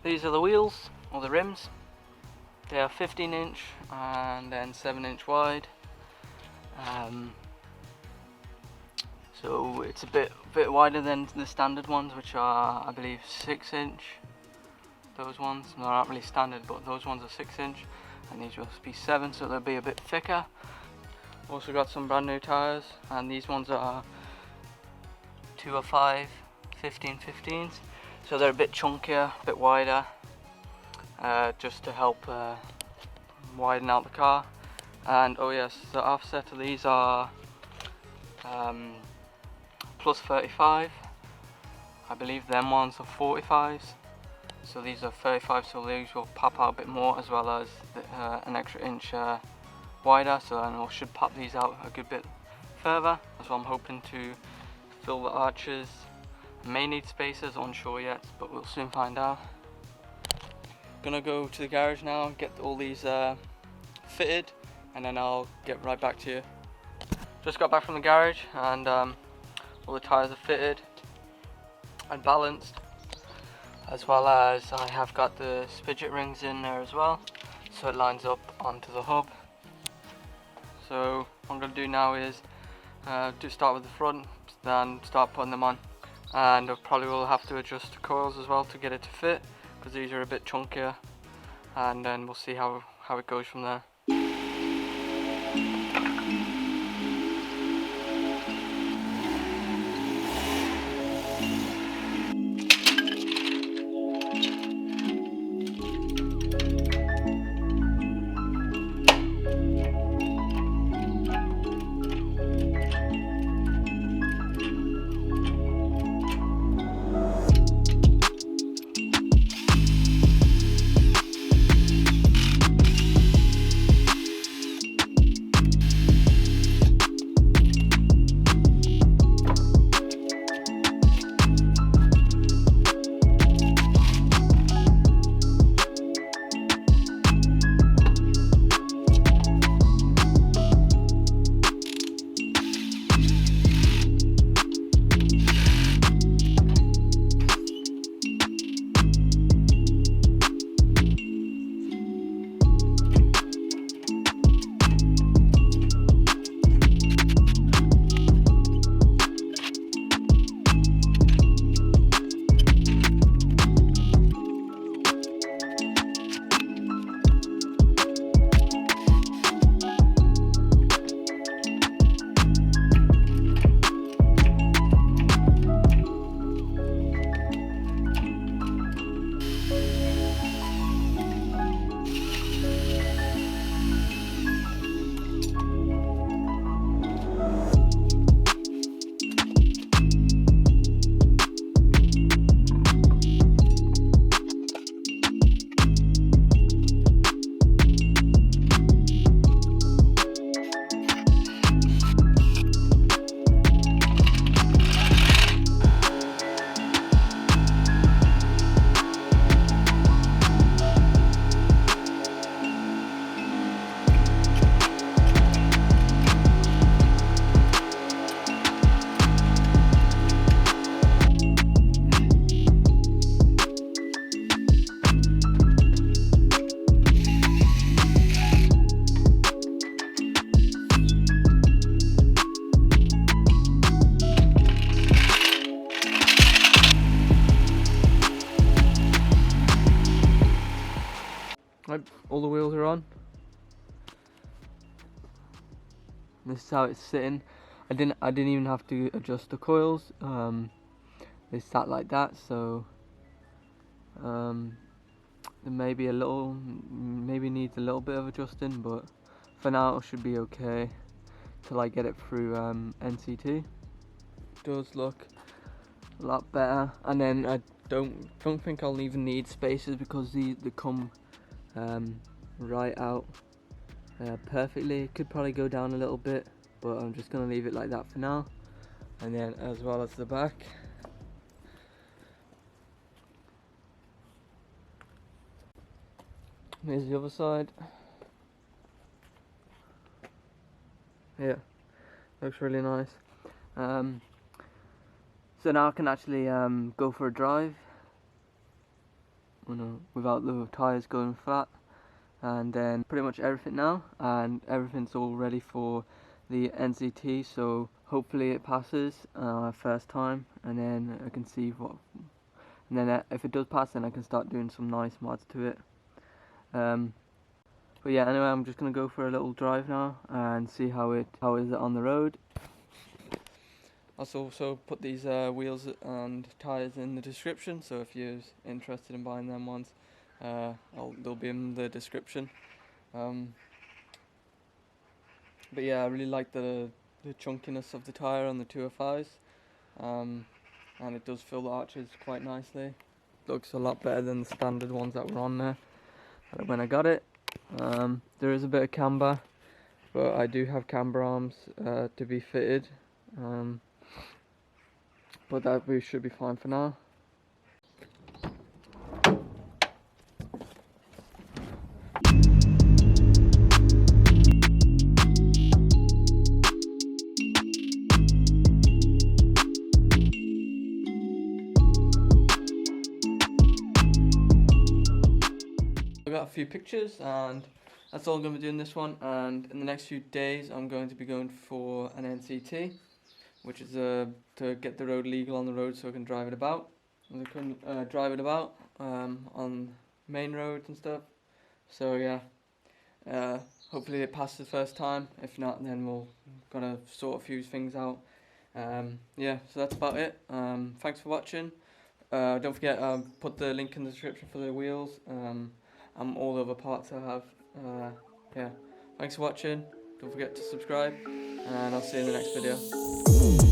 These are the wheels, or the rims. They are 15 inch and then 7 inch wide. So it's a bit wider than the standard ones, which are, I believe, 6 inch. Those ones, they're not really standard, but those ones are 6 inch, and these will be 7, so they'll be a bit thicker. Also got some brand new tires, and these ones are 205 15/15s. So they're a bit chunkier, a bit wider, just to help widen out the car. And oh yes, the offset of these are plus 35. I believe them ones are 45s. So these are 35, so these will pop out a bit more, as well as an extra inch wider. So then we should pop these out a good bit further. That's what I'm hoping to fill the arches. May need spacers, unsure yet, but we'll soon find out. Gonna go to the garage now and get all these fitted, and then I'll get right back to you. Just got back from the garage, and all the tires are fitted and balanced, as well as I have got the spidget rings in there as well, so it lines up onto the hub. So what I'm gonna do now is just start with the front, then start putting them on. And I probably will have to adjust the coils as well to get it to fit, because these are a bit chunkier, and then we'll see how it goes from there. Right, all the wheels are on. This is how it's sitting. I didn't even have to adjust the coils. They sat like that, so there may be maybe needs a little bit of adjusting, but for now it should be okay till I get it through NCT. Does look a lot better, and then I don't think I'll even need spacers because they come right out perfectly. It could probably go down a little bit, but I'm just gonna leave it like that for now. And then as well as the back, here's the other side. Yeah, looks really nice. So now I can actually go for a drive, without the tyres going flat, and then pretty much everything now, and everything's all ready for the NCT, so hopefully it passes first time, and then I can see what, and then if it does pass, then I can start doing some nice mods to it. But yeah, anyway, I'm just gonna go for a little drive now and see how is it on the road. I'll also put these wheels and tyres in the description, so if you're interested in buying them ones, they'll be in the description. But yeah, I really like the chunkiness of the tyre on the 205s, and it does fill the arches quite nicely. Looks a lot better than the standard ones that were on there when I got it. There is a bit of camber, but I do have camber arms to be fitted. But that we should be fine for now. I got a few pictures, and that's all I'm going to be doing this one. And in the next few days, I'm going to be going for an NCT, which is to get the road legal on the road, so I can drive it about. And I can drive it about on main roads and stuff. So yeah, hopefully it passes the first time. If not, then we'll gotta sort a few things out. Yeah, so that's about it. Thanks for watching. Don't forget, put the link in the description for the wheels and all the other parts I have. Yeah, thanks for watching. Don't forget to subscribe, and I'll see you in the next video.